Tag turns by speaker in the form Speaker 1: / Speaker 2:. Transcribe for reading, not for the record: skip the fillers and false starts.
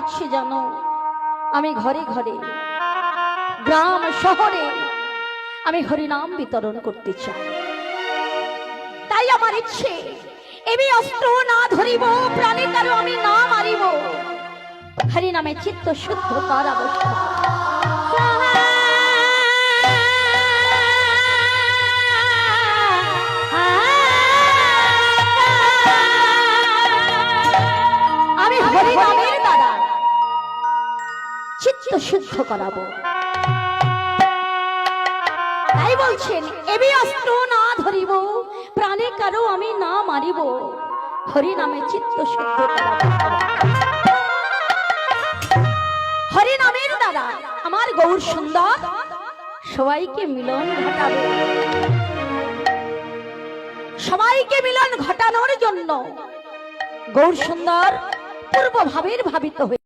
Speaker 1: ইচ্ছে জানো, আমি ঘরে ঘরে গ্রাম শহরে আমি হরিনাম বিতরণ করতে চাই। তাই আমার ইচ্ছে, এমনি অস্ত্র না ধরিব, প্রাণে কারো আমি না মারিব, হরিনামে চিত্ত শুদ্ধ করাবো। আমি হরিনামের দ্বারা চিত্ত শুদ্ধ করাবো। তাই বলছেন, এবি অস্ত্র না ধরিব, প্রাণে কারো আমি না মারিব, হরিনামে চিত্ত শুদ্ধ করাবো। হরিনামের দ্বারা আমার গৌর সুন্দর সবাইকে মিলন ঘটাবে। সবাইকে মিলন ঘটানোর জন্য গৌর সুন্দর পূর্ব ভাবের ভাবিত হয়ে